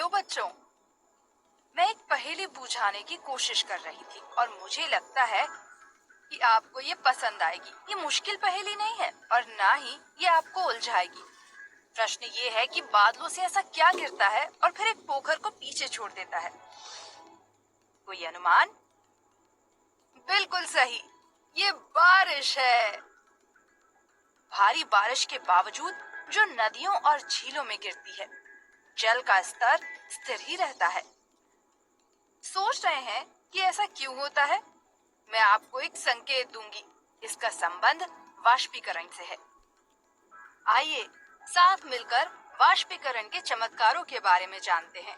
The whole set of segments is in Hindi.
हेलो बच्चों। मैं एक पहेली बुझाने की कोशिश कर रही थी और मुझे लगता है कि आपको ये पसंद आएगी। ये मुश्किल पहेली नहीं है और ना ही ये आपको उलझाएगी। प्रश्न ये है कि बादलों से ऐसा क्या गिरता है और फिर एक पोखर को पीछे छोड़ देता है। कोई अनुमान? बिल्कुल सही, ये बारिश है। भारी बारिश के बावजूद जो नदियों और झीलों में गिरती है, जल का स्तर स्थिर ही रहता है। सोच रहे हैं कि ऐसा क्यों होता है? मैं आपको एक संकेत दूंगी। इसका संबंध वाष्पीकरण से है। आइए साथ मिलकर वाष्पीकरण के चमत्कारों के बारे में जानते हैं।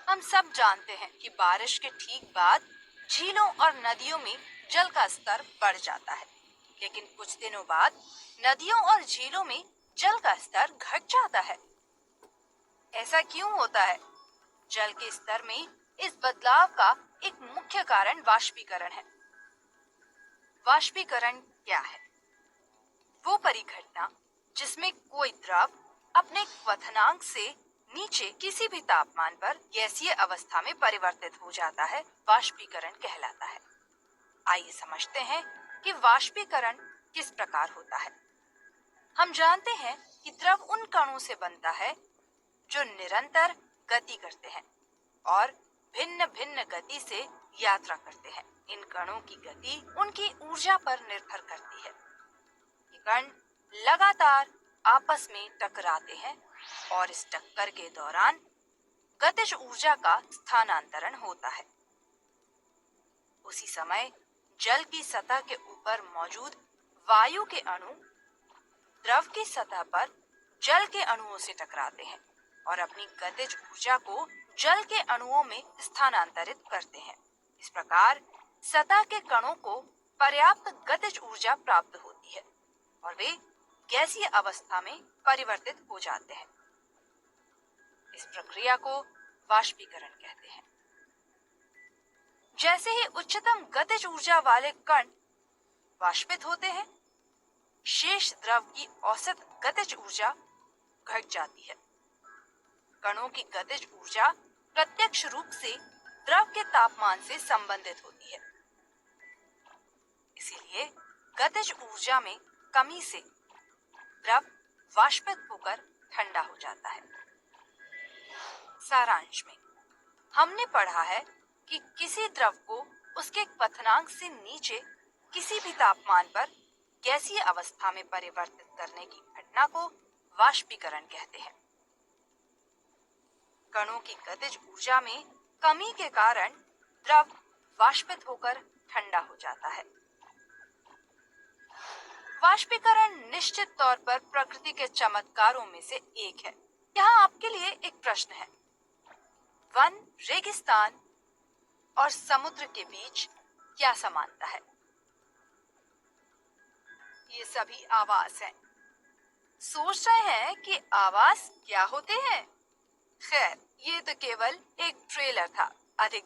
हम सब जानते हैं कि बारिश के ठीक बाद झीलों और नदियों में जल का स्तर बढ़ जाता है, लेकिन कुछ दिनों बाद नदियों और झीलों में जल का स्तर घट जाता है। ऐसा क्यों होता है? जल के स्तर में इस बदलाव का एक मुख्य कारण वाष्पीकरण है। वाष्पीकरण क्या है? वो परिघटना जिसमें कोई द्रव अपने क्वथनांक से नीचे किसी भी तापमान पर गैसीय अवस्था में परिवर्तित हो जाता है, वाष्पीकरण कहलाता है। आइए समझते हैं कि वाष्पीकरण किस प्रकार होता है। हम जानते हैं कि द्रव उन कणों से बनता है जो निरंतर गति करते हैं और भिन्न भिन्न गति से यात्रा करते हैं। इन कणों की गति उनकी ऊर्जा पर निर्भर करती है। ये कण लगातार आपस में टकराते हैं और इस टक्कर के दौरान गतिज ऊर्जा का स्थानांतरण होता है। उसी समय जल की सतह के ऊपर मौजूद वायु के अणु द्रव की सतह पर जल के अणुओं से टकराते हैं और अपनी गतिज ऊर्जा को जल के अणुओं में स्थानांतरित करते हैं। इस प्रकार सतह के कणों को पर्याप्त गतिज ऊर्जा प्राप्त होती है और वे गैसीय अवस्था में परिवर्तित हो जाते हैं। इस प्रक्रिया को वाष्पीकरण कहते हैं। जैसे ही उच्चतम गतिज ऊर्जा वाले कण वाष्पित होते हैं, शेष द्रव की औसत गतिज ऊर्जा घट जाती है। कणों की गतिज ऊर्जा प्रत्यक्ष रूप से द्रव के तापमान से संबंधित होती है। इसीलिए गतिज ऊर्जा में कमी से द्रव वाष्पित होकर ठंडा हो जाता है। सारांश में हमने पढ़ा है कि किसी द्रव को उसके क्वथनांक से नीचे किसी भी तापमान पर गैसीय अवस्था में परिवर्तित करने की घटना को वाष्पीकरण कहते हैं। कणों की गतिज ऊर्जा में कमी के कारण द्रव वाष्पित होकर ठंडा हो जाता है। वाष्पीकरण निश्चित तौर पर प्रकृति के चमत्कारों में से एक है। यहाँ आपके लिए एक प्रश्न है। वन, रेगिस्तान और समुद्र के बीच क्या समानता है? ये सभी आवास हैं। सोच रहे हैं कि आवास क्या होते हैं? खैर, ये तो केवल एक ट्रेलर था। अधिक